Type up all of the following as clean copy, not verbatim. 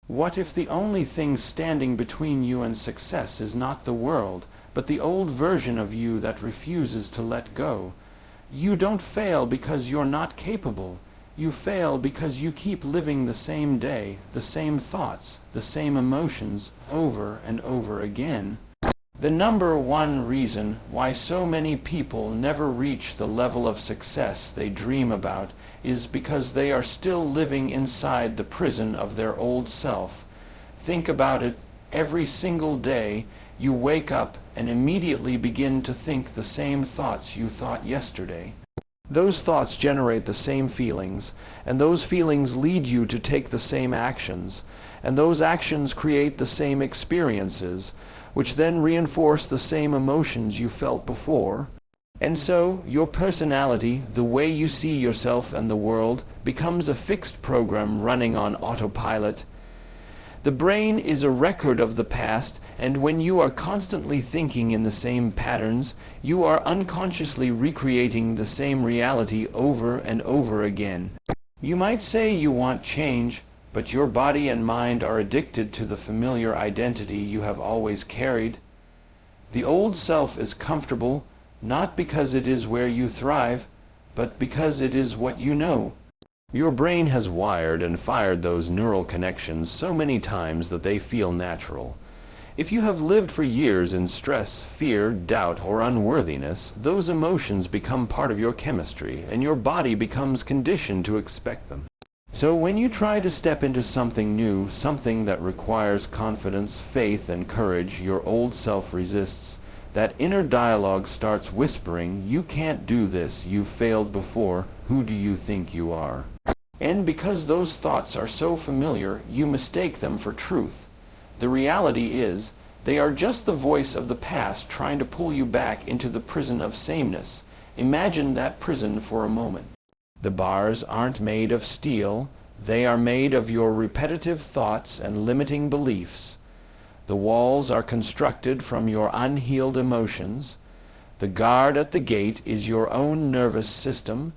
What if the only thing standing between you and success is not the world, but the old version of you that refuses to let go? You don't fail because you're not capable. You fail because you keep living the same day, the same thoughts, the same emotions, over and over again. The number one reason why so many people never reach the level of success they dream about is because they are still living inside the prison of their old self. Think about it. Every single day you wake up and immediately begin to think the same thoughts you thought yesterday. Those thoughts generate the same feelings, and those feelings lead you to take the same actions, and those actions create the same experiences, which then reinforce the same emotions you felt before. And so, your personality, the way you see yourself and the world, becomes a fixed program running on autopilot. The brain is a record of the past, and when you are constantly thinking in the same patterns, you are unconsciously recreating the same reality over and over again. You might say you want change, but your body and mind are addicted to the familiar identity you have always carried. The old self is comfortable, not because it is where you thrive, but because it is what you know. Your brain has wired and fired those neural connections so many times that they feel natural. If you have lived for years in stress, fear, doubt, or unworthiness, those emotions become part of your chemistry, and your body becomes conditioned to expect them. So when you try to step into something new, something that requires confidence, faith, and courage, your old self resists. That inner dialogue starts whispering, "You can't do this, you've failed before, who do you think you are?" And because those thoughts are so familiar, you mistake them for truth. The reality is, they are just the voice of the past trying to pull you back into the prison of sameness. Imagine that prison for a moment. The bars aren't made of steel, they are made of your repetitive thoughts and limiting beliefs. The walls are constructed from your unhealed emotions. The guard at the gate is your own nervous system,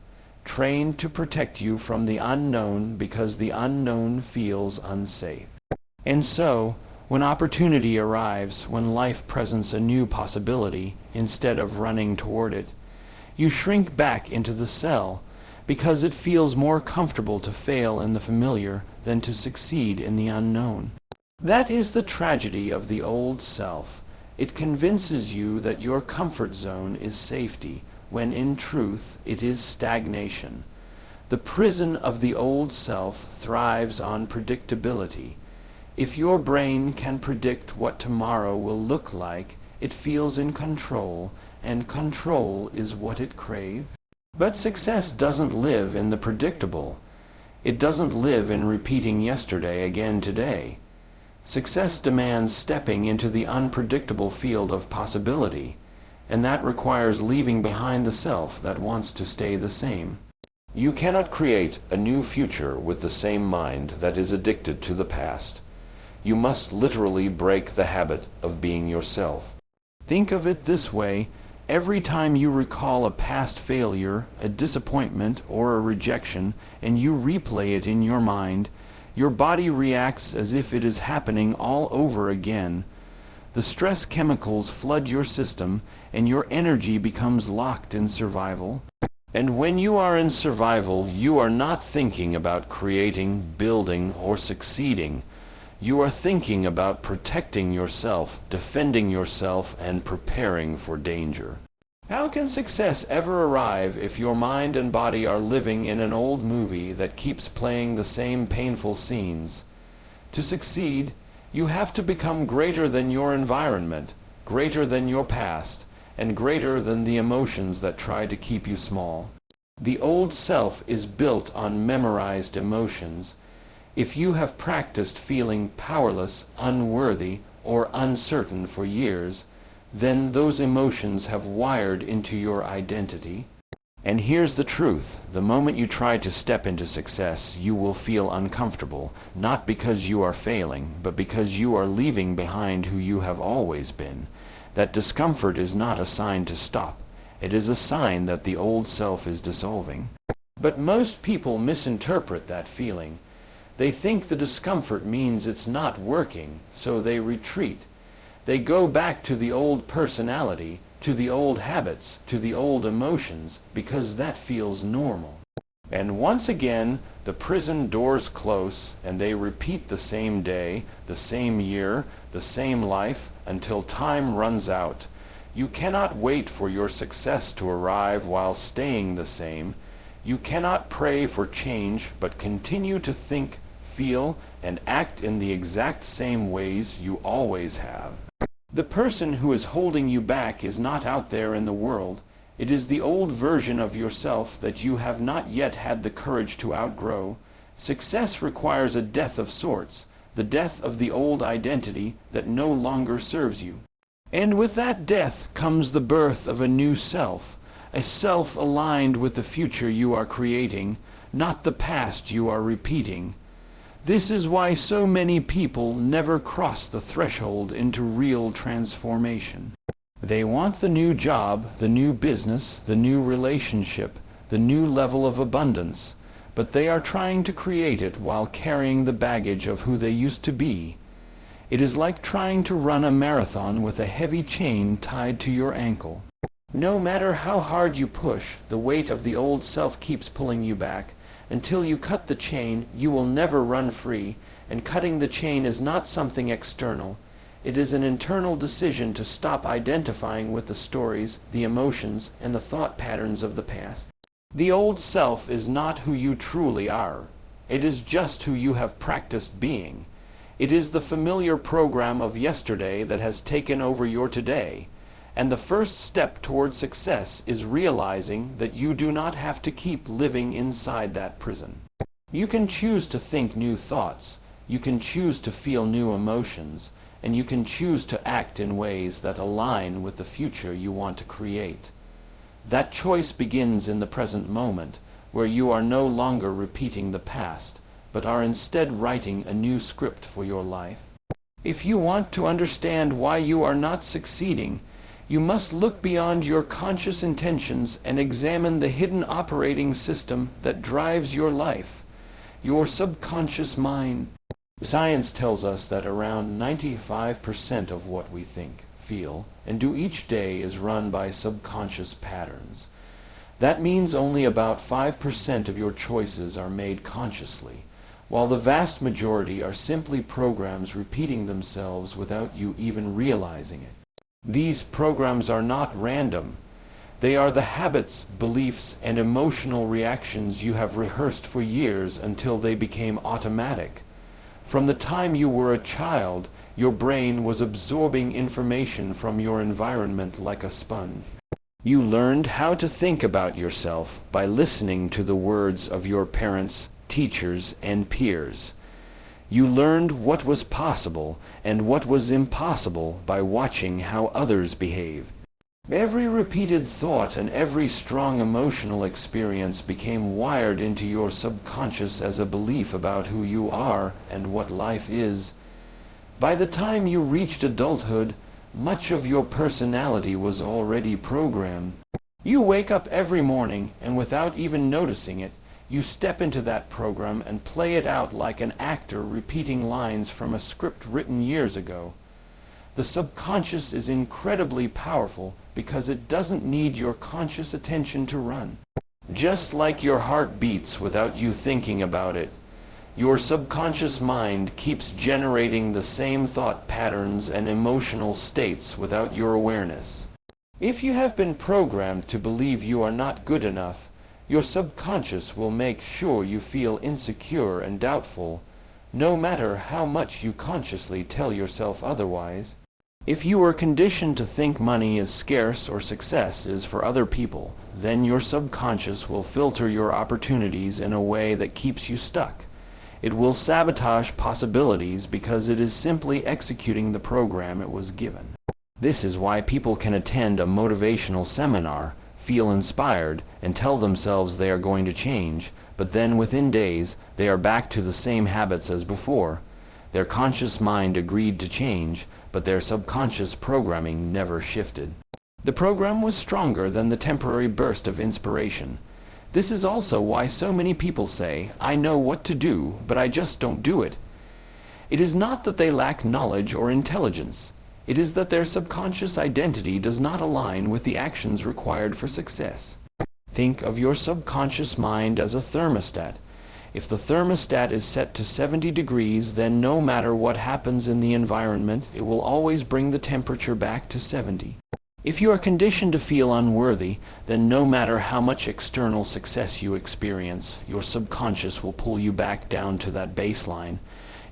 trained to protect you from the unknown because the unknown feels unsafe. And so, when opportunity arrives, when life presents a new possibility, instead of running toward it, you shrink back into the cell because it feels more comfortable to fail in the familiar than to succeed in the unknown. That is the tragedy of the old self. It convinces you that your comfort zone is safety, when in truth it is stagnation. The prison of the old self thrives on predictability. If your brain can predict what tomorrow will look like, it feels in control, and control is what it craves. But success doesn't live in the predictable. It doesn't live in repeating yesterday again today. Success demands stepping into the unpredictable field of possibility, and that requires leaving behind the self that wants to stay the same. You cannot create a new future with the same mind that is addicted to the past. You must literally break the habit of being yourself. Think of it this way. Every time you recall a past failure, a disappointment, or a rejection, and you replay it in your mind, your body reacts as if it is happening all over again. The stress chemicals flood your system, and your energy becomes locked in survival. And when you are in survival, you are not thinking about creating, building, or succeeding. You are thinking about protecting yourself, defending yourself, and preparing for danger. How can success ever arrive if your mind and body are living in an old movie that keeps playing the same painful scenes? To succeed, you have to become greater than your environment, greater than your past, and greater than the emotions that try to keep you small. The old self is built on memorized emotions. If you have practiced feeling powerless, unworthy, or uncertain for years, then those emotions have wired into your identity. And here's the truth. The moment you try to step into success, you will feel uncomfortable, not because you are failing, but because you are leaving behind who you have always been. That discomfort is not a sign to stop. It is a sign that the old self is dissolving. But most people misinterpret that feeling. They think the discomfort means it's not working, so they retreat. They go back to the old personality, to the old habits, to the old emotions, because that feels normal. And once again, the prison doors close, and they repeat the same day, the same year, the same life, until time runs out. You cannot wait for your success to arrive while staying the same. You cannot pray for change, but continue to think, feel, and act in the exact same ways you always have. The person who is holding you back is not out there in the world. It is the old version of yourself that you have not yet had the courage to outgrow. Success requires a death of sorts, the death of the old identity that no longer serves you. And with that death comes the birth of a new self, a self aligned with the future you are creating, not the past you are repeating. This is why so many people never cross the threshold into real transformation. They want the new job, the new business, the new relationship, the new level of abundance, but they are trying to create it while carrying the baggage of who they used to be. It is like trying to run a marathon with a heavy chain tied to your ankle. No matter how hard you push, the weight of the old self keeps pulling you back. Until you cut the chain, you will never run free, and cutting the chain is not something external. It is an internal decision to stop identifying with the stories, the emotions, and the thought patterns of the past. The old self is not who you truly are. It is just who you have practiced being. It is the familiar program of yesterday that has taken over your today. And the first step toward success is realizing that you do not have to keep living inside that prison. You can choose to think new thoughts. You can choose to feel new emotions. And you can choose to act in ways that align with the future you want to create. That choice begins in the present moment, where you are no longer repeating the past, but are instead writing a new script for your life. If you want to understand why you are not succeeding, you must look beyond your conscious intentions and examine the hidden operating system that drives your life, your subconscious mind. Science tells us that around 95% of what we think, feel, and do each day is run by subconscious patterns. That means only about 5% of your choices are made consciously, while the vast majority are simply programs repeating themselves without you even realizing it. These programs are not random. They are the habits, beliefs, and emotional reactions you have rehearsed for years until they became automatic. From the time you were a child, your brain was absorbing information from your environment like a sponge. You learned how to think about yourself by listening to the words of your parents, teachers, and peers. You learned what was possible and what was impossible by watching how others behaved. Every repeated thought and every strong emotional experience became wired into your subconscious as a belief about who you are and what life is. By the time you reached adulthood, much of your personality was already programmed. You wake up every morning, and without even noticing it, you step into that program and play it out like an actor repeating lines from a script written years ago. The subconscious is incredibly powerful because it doesn't need your conscious attention to run. Just like your heart beats without you thinking about it, your subconscious mind keeps generating the same thought patterns and emotional states without your awareness. If you have been programmed to believe you are not good enough, your subconscious will make sure you feel insecure and doubtful, no matter how much you consciously tell yourself otherwise. If you are conditioned to think money is scarce or success is for other people, then your subconscious will filter your opportunities in a way that keeps you stuck. It will sabotage possibilities because it is simply executing the program it was given. This is why people can attend a motivational seminar, feel inspired, and tell themselves they are going to change, but then within days they are back to the same habits as before. Their conscious mind agreed to change, but their subconscious programming never shifted. The program was stronger than the temporary burst of inspiration. This is also why so many people say, "I know what to do, but I just don't do it." It is not that they lack knowledge or intelligence. It is that their subconscious identity does not align with the actions required for success. Think of your subconscious mind as a thermostat. If the thermostat is set to 70 degrees, then no matter what happens in the environment, it will always bring the temperature back to 70. If you are conditioned to feel unworthy, then no matter how much external success you experience, your subconscious will pull you back down to that baseline.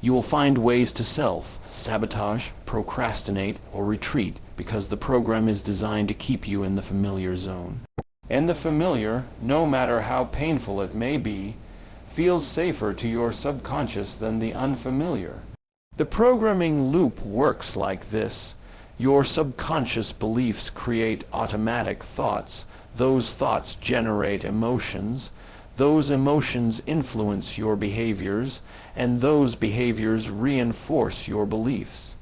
You will find ways to self-sabotage, procrastinate, or retreat because the program is designed to keep you in the familiar zone. And the familiar, no matter how painful it may be, feels safer to your subconscious than the unfamiliar. The programming loop works like this. Your subconscious beliefs create automatic thoughts. Those thoughts generate emotions. Those emotions influence your behaviors, and those behaviors reinforce your beliefs.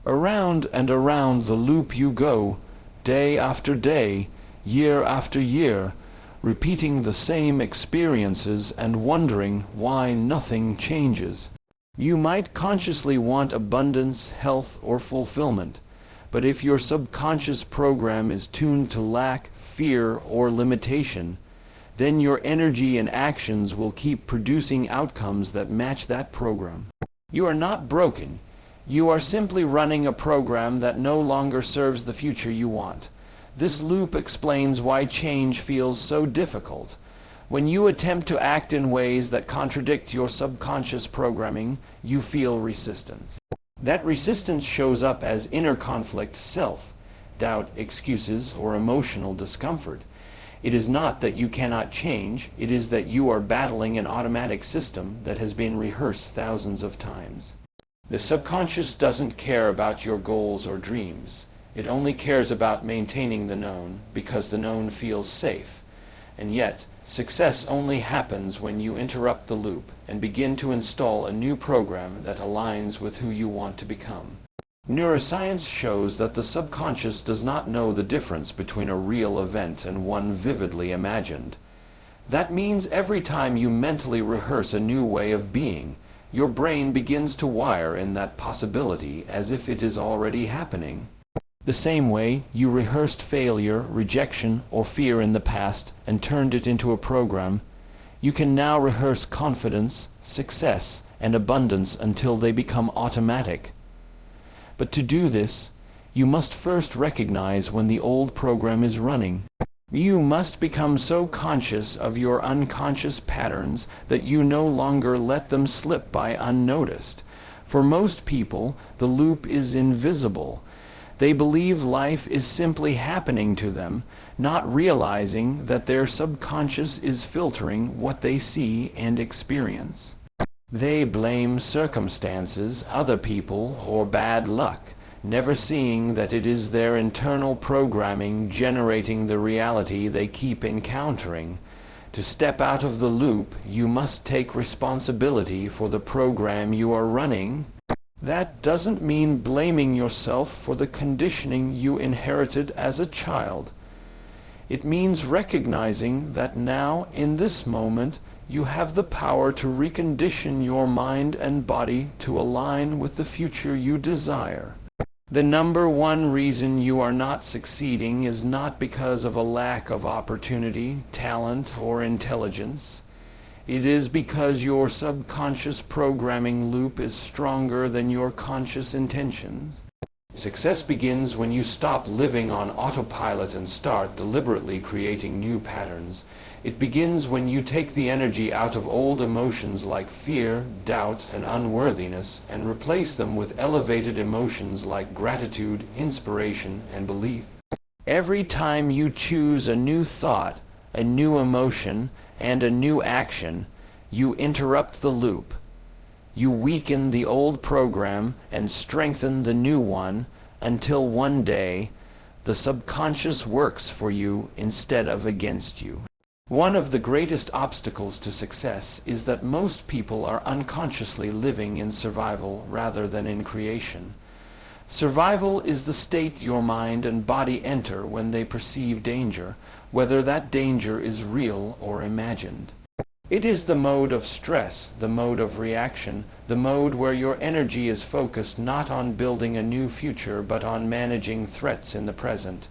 Around and around the loop you go, day after day, year after year, repeating the same experiences and wondering why nothing changes. You might consciously want abundance, health, or fulfillment, but if your subconscious program is tuned to lack, fear, or limitation, then your energy and actions will keep producing outcomes that match that program. You are not broken. You are simply running a program that no longer serves the future you want. This loop explains why change feels so difficult. When you attempt to act in ways that contradict your subconscious programming, you feel resistance. That resistance shows up as inner conflict, self-doubt, excuses, or emotional discomfort. It is not that you cannot change, it is that you are battling an automatic system that has been rehearsed thousands of times. The subconscious doesn't care about your goals or dreams. It only cares about maintaining the known because the known feels safe. And yet, success only happens when you interrupt the loop and begin to install a new program that aligns with who you want to become. Neuroscience shows that the subconscious does not know the difference between a real event and one vividly imagined. That means every time you mentally rehearse a new way of being, your brain begins to wire in that possibility as if it is already happening. The same way you rehearsed failure, rejection, or fear in the past and turned it into a program, you can now rehearse confidence, success, and abundance until they become automatic. But to do this, you must first recognize when the old program is running. You must become so conscious of your unconscious patterns that you no longer let them slip by unnoticed. For most people, the loop is invisible. They believe life is simply happening to them, not realizing that their subconscious is filtering what they see and experience. They blame circumstances, other people, or bad luck, never seeing that it is their internal programming generating the reality they keep encountering. To step out of the loop, you must take responsibility for the program you are running. That doesn't mean blaming yourself for the conditioning you inherited as a child. It means recognizing that now, in this moment, you have the power to recondition your mind and body to align with the future you desire. The number one reason you are not succeeding is not because of a lack of opportunity, talent, or intelligence. It is because your subconscious programming loop is stronger than your conscious intentions. Success begins when you stop living on autopilot and start deliberately creating new patterns. It begins when you take the energy out of old emotions like fear, doubt, and unworthiness and replace them with elevated emotions like gratitude, inspiration, and belief. Every time you choose a new thought, a new emotion, and a new action, you interrupt the loop. You weaken the old program and strengthen the new one until one day the subconscious works for you instead of against you. One of the greatest obstacles to success is that most people are unconsciously living in survival rather than in creation. Survival is the state your mind and body enter when they perceive danger, whether that danger is real or imagined. It is the mode of stress, the mode of reaction, the mode where your energy is focused not on building a new future but on managing threats in the present.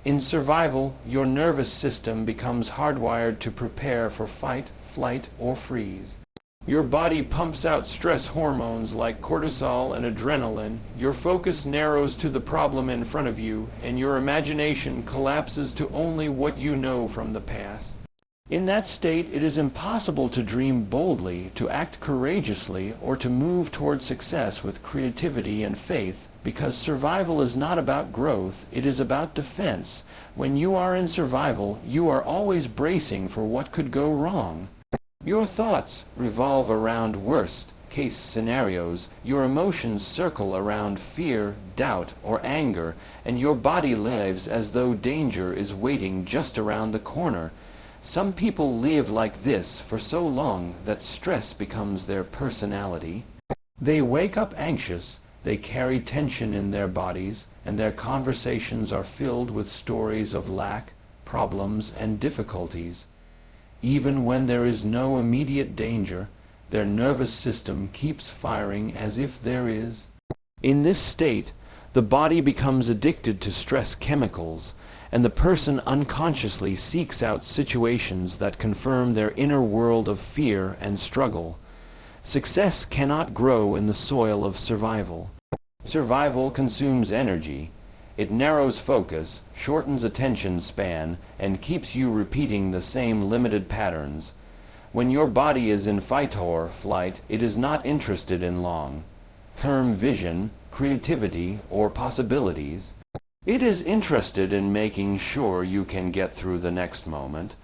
In survival, your nervous system becomes hardwired to prepare for fight, flight, or freeze. Your body pumps out stress hormones like cortisol and adrenaline, your focus narrows to the problem in front of you, and your imagination collapses to only what you know from the past. In that state, it is impossible to dream boldly, to act courageously, or to move toward success with creativity and faith, because survival is not about growth, it is about defense. When you are in survival, you are always bracing for what could go wrong. Your thoughts revolve around worst-case scenarios, your emotions circle around fear, doubt, or anger, and your body lives as though danger is waiting just around the corner. Some people live like this for so long that stress becomes their personality. They wake up anxious, they carry tension in their bodies, and their conversations are filled with stories of lack, problems, and difficulties. Even when there is no immediate danger, their nervous system keeps firing as if there is. In this state, the body becomes addicted to stress chemicals, and the person unconsciously seeks out situations that confirm their inner world of fear and struggle. Success cannot grow in the soil of survival. Survival consumes energy. It narrows focus, shortens attention span, and keeps you repeating the same limited patterns. When your body is in fight or flight, it is not interested in long-term vision, creativity, or possibilities. It is interested in making sure you can get through the next moment.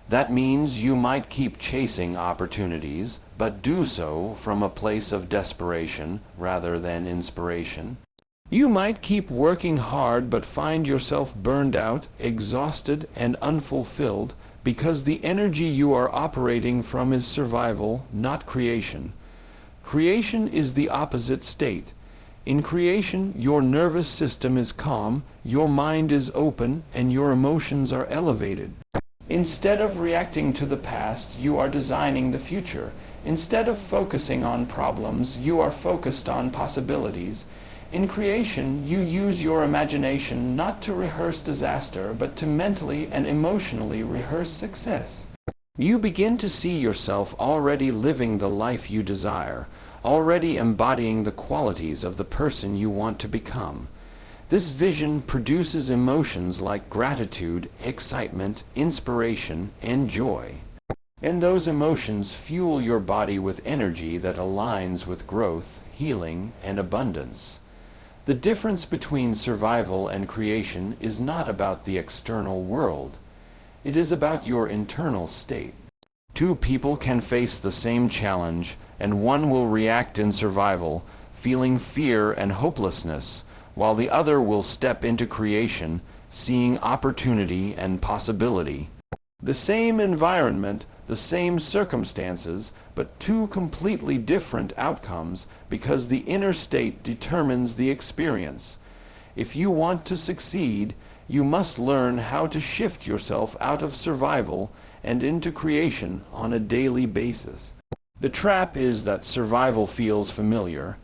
That means you might keep chasing opportunities, but do so from a place of desperation rather than inspiration. You might keep working hard but find yourself burned out, exhausted, and unfulfilled because the energy you are operating from is survival, not creation. Creation is the opposite state. In creation, your nervous system is calm, your mind is open, and your emotions are elevated. Instead of reacting to the past, you are designing the future. Instead of focusing on problems, you are focused on possibilities. In creation, you use your imagination not to rehearse disaster, but to mentally and emotionally rehearse success. You begin to see yourself already living the life you desire, already embodying the qualities of the person you want to become. This vision produces emotions like gratitude, excitement, inspiration, and joy. And those emotions fuel your body with energy that aligns with growth, healing, and abundance. The difference between survival and creation is not about the external world. It is about your internal state. Two people can face the same challenge, and one will react in survival, feeling fear and hopelessness, while the other will step into creation, seeing opportunity and possibility. The same environment, the same circumstances, but two completely different outcomes because the inner state determines the experience. If you want to succeed, you must learn how to shift yourself out of survival and into creation on a daily basis. The trap is that survival feels familiar.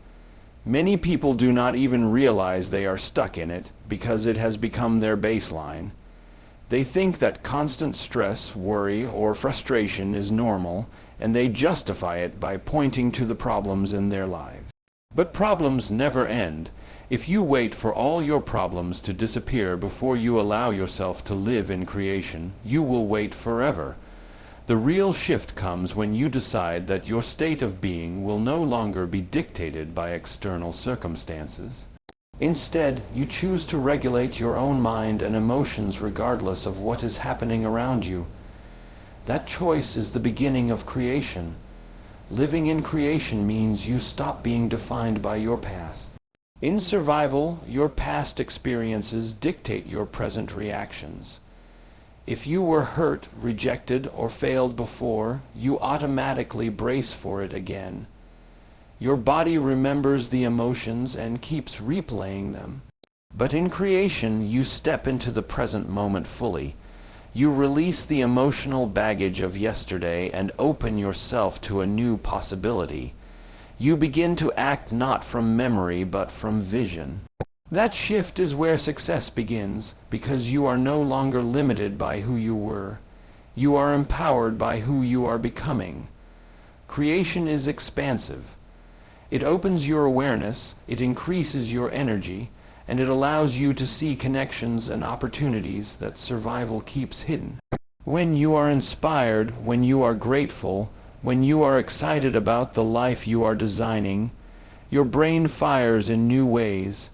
Many people do not even realize they are stuck in it because it has become their baseline. They think that constant stress, worry, or frustration is normal, and they justify it by pointing to the problems in their lives. But problems never end. If you wait for all your problems to disappear before you allow yourself to live in creation, you will wait forever. The real shift comes when you decide that your state of being will no longer be dictated by external circumstances. Instead, you choose to regulate your own mind and emotions regardless of what is happening around you. That choice is the beginning of creation. Living in creation means you stop being defined by your past. In survival, your past experiences dictate your present reactions. If you were hurt, rejected, or failed before, you automatically brace for it again. Your body remembers the emotions and keeps replaying them. But in creation, you step into the present moment fully. You release the emotional baggage of yesterday and open yourself to a new possibility. You begin to act not from memory but from vision. That shift is where success begins, because you are no longer limited by who you were. You are empowered by who you are becoming. Creation is expansive. It opens your awareness, it increases your energy, and it allows you to see connections and opportunities that survival keeps hidden. When you are inspired, when you are grateful, when you are excited about the life you are designing, your brain fires in new ways.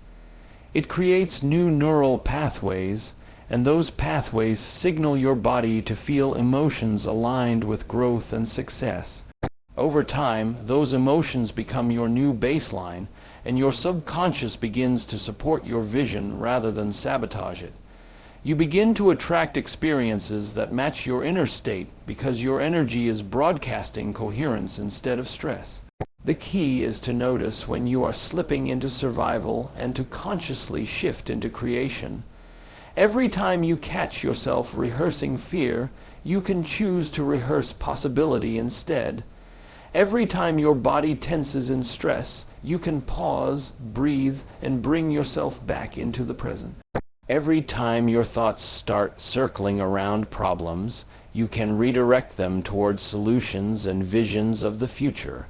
It creates new neural pathways, and those pathways signal your body to feel emotions aligned with growth and success. Over time, those emotions become your new baseline, and your subconscious begins to support your vision rather than sabotage it. You begin to attract experiences that match your inner state because your energy is broadcasting coherence instead of stress. The key is to notice when you are slipping into survival and to consciously shift into creation. Every time you catch yourself rehearsing fear, you can choose to rehearse possibility instead. Every time your body tenses in stress, you can pause, breathe, and bring yourself back into the present. Every time your thoughts start circling around problems, you can redirect them towards solutions and visions of the future.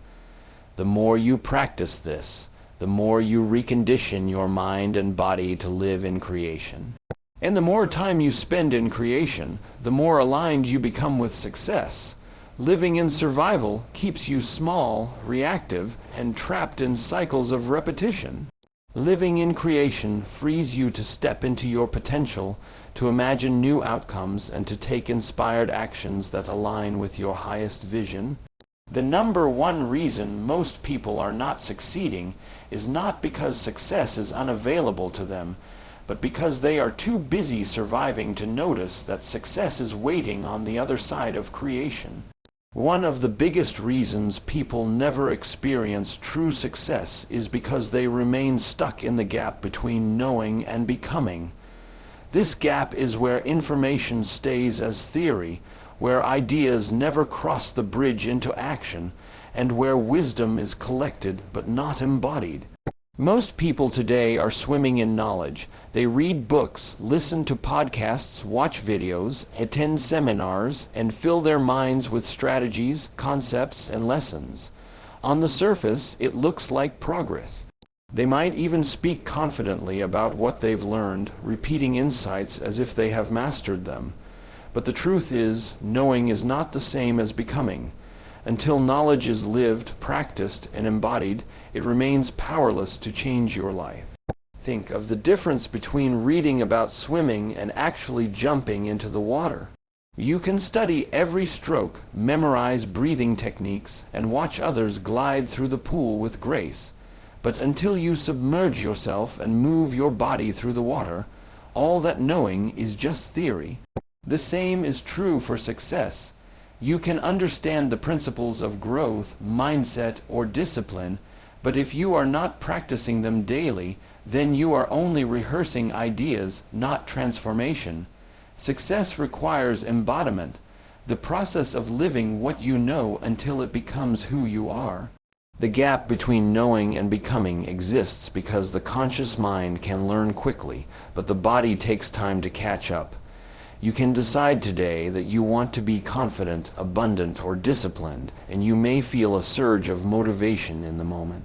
The more you practice this, the more you recondition your mind and body to live in creation. And the more time you spend in creation, the more aligned you become with success. Living in survival keeps you small, reactive, and trapped in cycles of repetition. Living in creation frees you to step into your potential, to imagine new outcomes, and to take inspired actions that align with your highest vision. The number one reason most people are not succeeding is not because success is unavailable to them, but because they are too busy surviving to notice that success is waiting on the other side of creation. One of the biggest reasons people never experience true success is because they remain stuck in the gap between knowing and becoming. This gap is where information stays as theory, where ideas never cross the bridge into action, and where wisdom is collected but not embodied. Most people today are swimming in knowledge. They read books, listen to podcasts, watch videos, attend seminars, and fill their minds with strategies, concepts, and lessons. On the surface, it looks like progress. They might even speak confidently about what they've learned, repeating insights as if they have mastered them. But the truth is, knowing is not the same as becoming. Until knowledge is lived, practiced, and embodied, it remains powerless to change your life. Think of the difference between reading about swimming and actually jumping into the water. You can study every stroke, memorize breathing techniques, and watch others glide through the pool with grace. But until you submerge yourself and move your body through the water, all that knowing is just theory. The same is true for success. You can understand the principles of growth, mindset, or discipline, but if you are not practicing them daily, then you are only rehearsing ideas, not transformation. Success requires embodiment, the process of living what you know until it becomes who you are. The gap between knowing and becoming exists because the conscious mind can learn quickly, but the body takes time to catch up. You can decide today that you want to be confident, abundant, or disciplined, and you may feel a surge of motivation in the moment.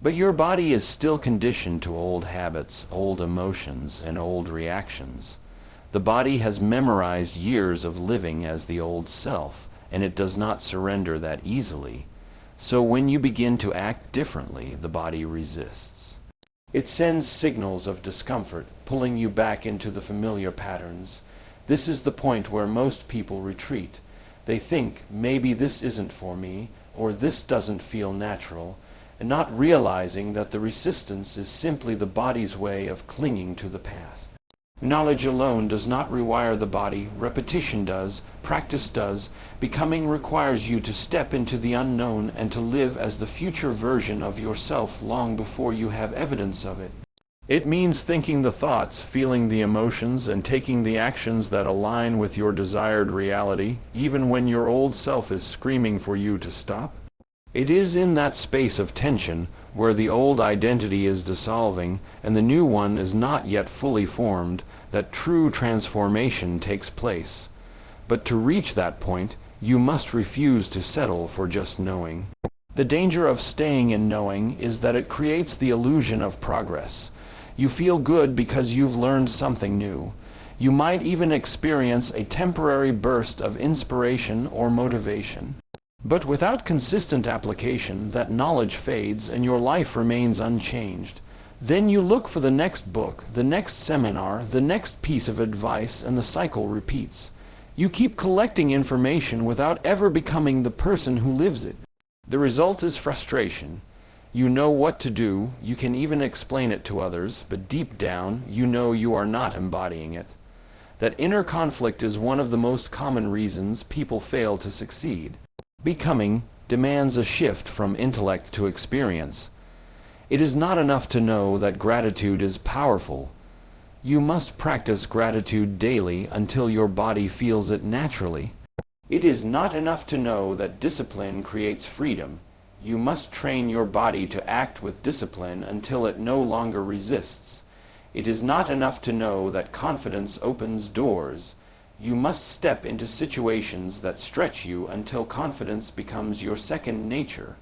But your body is still conditioned to old habits, old emotions, and old reactions. The body has memorized years of living as the old self, and it does not surrender that easily. So when you begin to act differently, the body resists. It sends signals of discomfort, pulling you back into the familiar patterns. This is the point where most people retreat. They think, maybe this isn't for me, or this doesn't feel natural, and not realizing that the resistance is simply the body's way of clinging to the past. Knowledge alone does not rewire the body. Repetition does. Practice does. Becoming requires you to step into the unknown and to live as the future version of yourself long before you have evidence of it. It means thinking the thoughts, feeling the emotions, and taking the actions that align with your desired reality, even when your old self is screaming for you to stop. It is in that space of tension, where the old identity is dissolving and the new one is not yet fully formed, that true transformation takes place. But to reach that point, you must refuse to settle for just knowing. The danger of staying in knowing is that it creates the illusion of progress. You feel good because you've learned something new. You might even experience a temporary burst of inspiration or motivation. But without consistent application, that knowledge fades and your life remains unchanged. Then you look for the next book, the next seminar, the next piece of advice, and the cycle repeats. You keep collecting information without ever becoming the person who lives it. The result is frustration. You know what to do, you can even explain it to others, but deep down, you know you are not embodying it. That inner conflict is one of the most common reasons people fail to succeed. Becoming demands a shift from intellect to experience. It is not enough to know that gratitude is powerful. You must practice gratitude daily until your body feels it naturally. It is not enough to know that discipline creates freedom. You must train your body to act with discipline until it no longer resists. It is not enough to know that confidence opens doors. You must step into situations that stretch you until confidence becomes your second nature.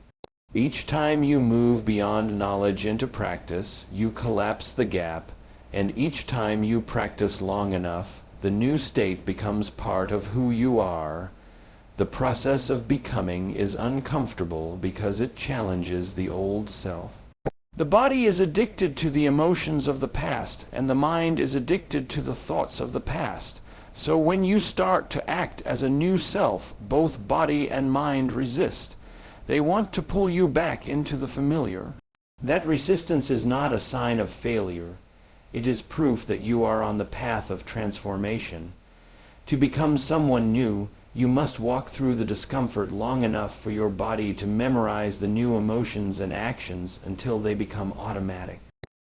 Each time you move beyond knowledge into practice, you collapse the gap, and each time you practice long enough, the new state becomes part of who you are. The process of becoming is uncomfortable because it challenges the old self. The body is addicted to the emotions of the past, and the mind is addicted to the thoughts of the past. So when you start to act as a new self, both body and mind resist. They want to pull you back into the familiar. That resistance is not a sign of failure. It is proof that you are on the path of transformation. To become someone new, you must walk through the discomfort long enough for your body to memorize the new emotions and actions until they become automatic.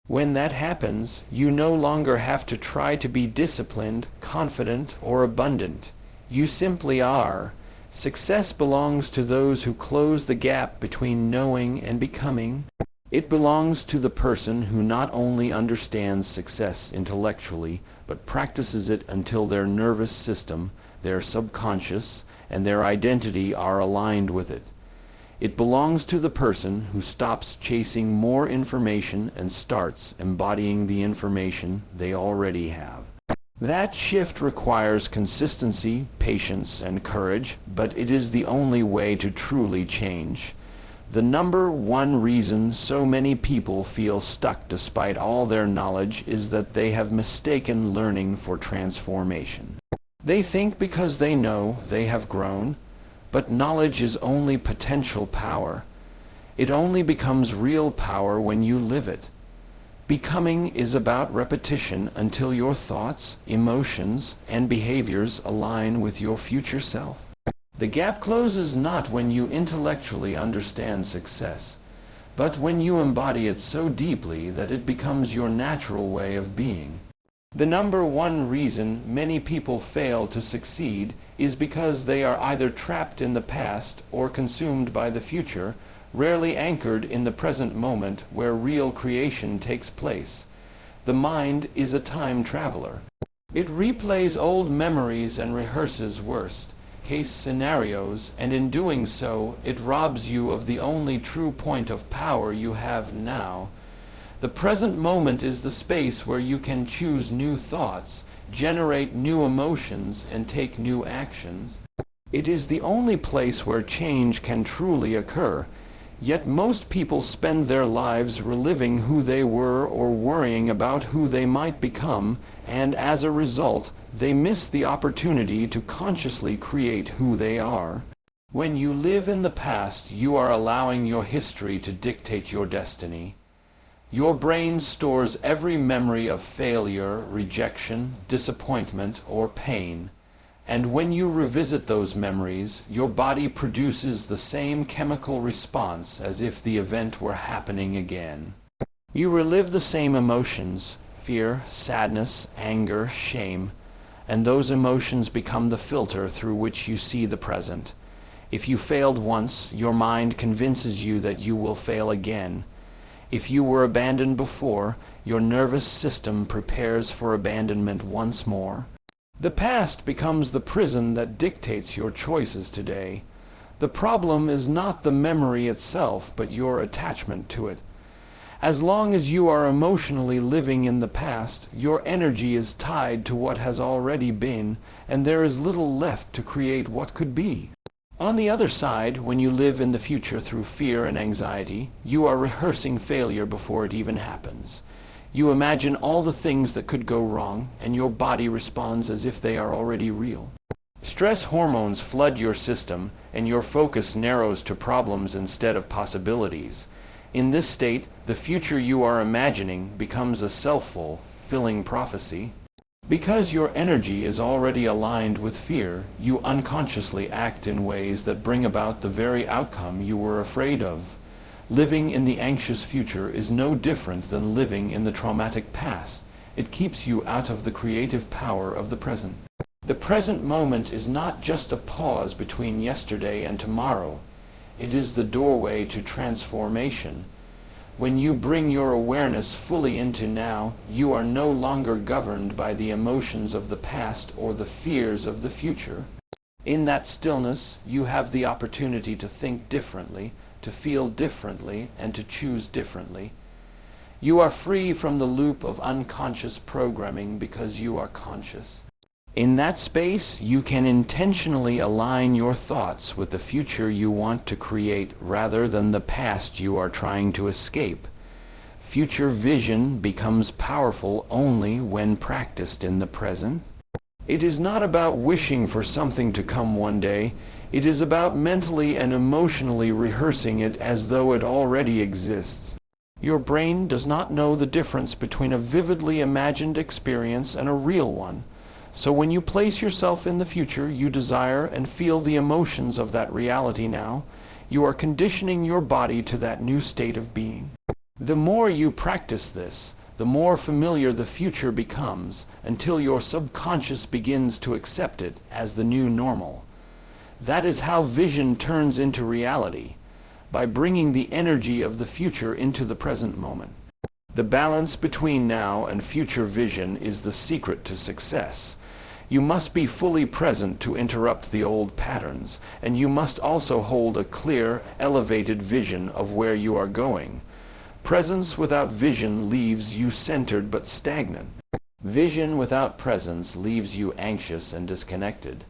When that happens, you no longer have to try to be disciplined, confident, or abundant. You simply are. Success belongs to those who close the gap between knowing and becoming. It belongs to the person who not only understands success intellectually, but practices it until their nervous system, their subconscious, and their identity are aligned with it. It belongs to the person who stops chasing more information and starts embodying the information they already have. That shift requires consistency, patience, and courage, but it is the only way to truly change. The number one reason so many people feel stuck despite all their knowledge is that they have mistaken learning for transformation. They think because they know they have grown, but knowledge is only potential power. It only becomes real power when you live it. Becoming is about repetition until your thoughts, emotions, and behaviors align with your future self. The gap closes not when you intellectually understand success, but when you embody it so deeply that it becomes your natural way of being. The number one reason many people fail to succeed is because they are either trapped in the past or consumed by the future, rarely anchored in the present moment where real creation takes place. The mind is a time traveler. It replays old memories and rehearses worst-case scenarios, and in doing so, it robs you of the only true point of power you have now. The present moment is the space where you can choose new thoughts, generate new emotions, and take new actions. It is the only place where change can truly occur. Yet most people spend their lives reliving who they were or worrying about who they might become, and as a result, they miss the opportunity to consciously create who they are. When you live in the past, you are allowing your history to dictate your destiny. Your brain stores every memory of failure, rejection, disappointment, or pain. And when you revisit those memories, your body produces the same chemical response as if the event were happening again. You relive the same emotions, fear, sadness, anger, shame, and those emotions become the filter through which you see the present. If you failed once, your mind convinces you that you will fail again. If you were abandoned before, your nervous system prepares for abandonment once more. The past becomes the prison that dictates your choices today. The problem is not the memory itself, but your attachment to it. As long as you are emotionally living in the past, your energy is tied to what has already been, and there is little left to create what could be. On the other side, when you live in the future through fear and anxiety, you are rehearsing failure before it even happens. You imagine all the things that could go wrong, and your body responds as if they are already real. Stress hormones flood your system, and your focus narrows to problems instead of possibilities. In this state, the future you are imagining becomes a self-fulfilling prophecy. Because your energy is already aligned with fear, you unconsciously act in ways that bring about the very outcome you were afraid of. Living in the anxious future is no different than living in the traumatic past. It keeps you out of the creative power of the present. The present moment is not just a pause between yesterday and tomorrow. It is the doorway to transformation. When you bring your awareness fully into now, you are no longer governed by the emotions of the past or the fears of the future. In that stillness, you have the opportunity to think differently, to feel differently, and to choose differently. You are free from the loop of unconscious programming because you are conscious. In that space, you can intentionally align your thoughts with the future you want to create rather than the past you are trying to escape. Future vision becomes powerful only when practiced in the present. It is not about wishing for something to come one day. It is about mentally and emotionally rehearsing it as though it already exists. Your brain does not know the difference between a vividly imagined experience and a real one. So when you place yourself in the future you desire and feel the emotions of that reality now, you are conditioning your body to that new state of being. The more you practice this, the more familiar the future becomes, until your subconscious begins to accept it as the new normal. That is how vision turns into reality, by bringing the energy of the future into the present moment. The balance between now and future vision is the secret to success. You must be fully present to interrupt the old patterns, and you must also hold a clear, elevated vision of where you are going. Presence without vision leaves you centered but stagnant. Vision without presence leaves you anxious and disconnected.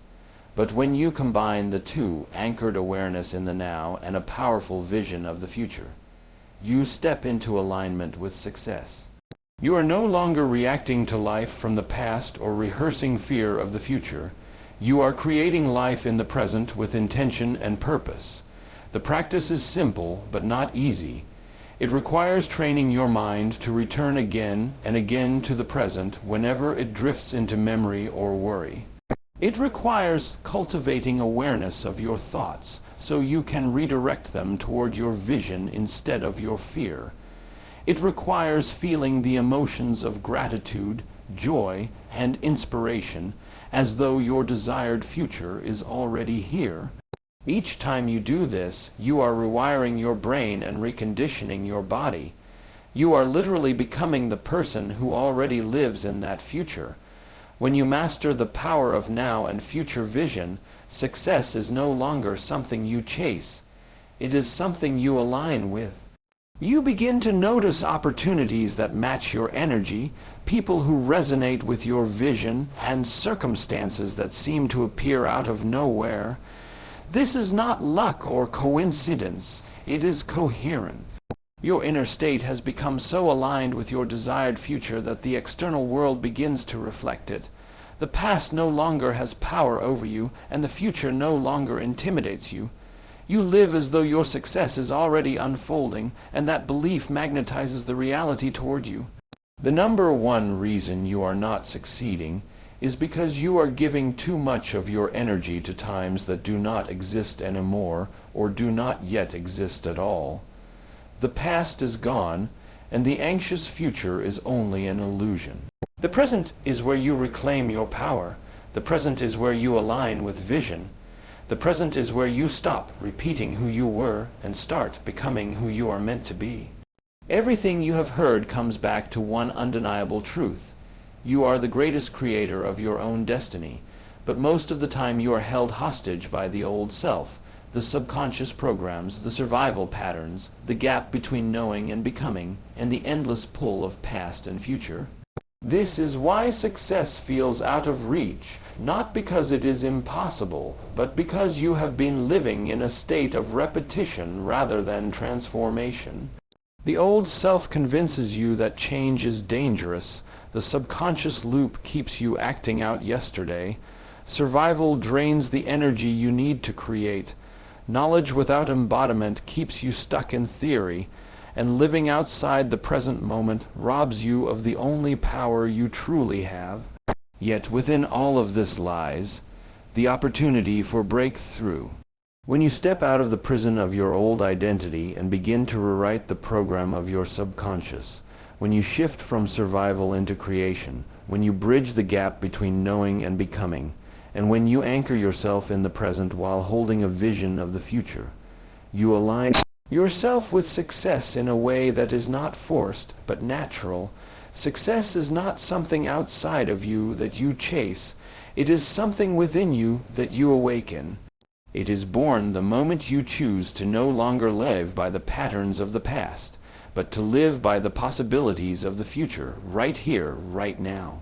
But when you combine the two, anchored awareness in the now and a powerful vision of the future, you step into alignment with success. You are no longer reacting to life from the past or rehearsing fear of the future. You are creating life in the present with intention and purpose. The practice is simple but not easy. It requires training your mind to return again and again to the present whenever it drifts into memory or worry. It requires cultivating awareness of your thoughts so you can redirect them toward your vision instead of your fear. It requires feeling the emotions of gratitude, joy, and inspiration as though your desired future is already here. Each time you do this, you are rewiring your brain and reconditioning your body. You are literally becoming the person who already lives in that future. When you master the power of now and future vision, success is no longer something you chase. It is something you align with. You begin to notice opportunities that match your energy, people who resonate with your vision, and circumstances that seem to appear out of nowhere. This is not luck or coincidence. It is coherence. Your inner state has become so aligned with your desired future that the external world begins to reflect it. The past no longer has power over you, and the future no longer intimidates you. You live as though your success is already unfolding, and that belief magnetizes the reality toward you. The number one reason you are not succeeding is because you are giving too much of your energy to times that do not exist anymore or do not yet exist at all. The past is gone, and the anxious future is only an illusion. The present is where you reclaim your power. The present is where you align with vision. The present is where you stop repeating who you were and start becoming who you are meant to be. Everything you have heard comes back to one undeniable truth. You are the greatest creator of your own destiny, but most of the time you are held hostage by the old self, the subconscious programs, the survival patterns, the gap between knowing and becoming, and the endless pull of past and future. This is why success feels out of reach, not because it is impossible, but because you have been living in a state of repetition rather than transformation. The old self convinces you that change is dangerous. The subconscious loop keeps you acting out yesterday. Survival drains the energy you need to create. Knowledge without embodiment keeps you stuck in theory, and living outside the present moment robs you of the only power you truly have. Yet within all of this lies the opportunity for breakthrough. When you step out of the prison of your old identity and begin to rewrite the program of your subconscious, when you shift from survival into creation, when you bridge the gap between knowing and becoming, and when you anchor yourself in the present while holding a vision of the future, you align yourself with success in a way that is not forced, but natural. Success is not something outside of you that you chase. It is something within you that you awaken. It is born the moment you choose to no longer live by the patterns of the past, but to live by the possibilities of the future, right here, right now.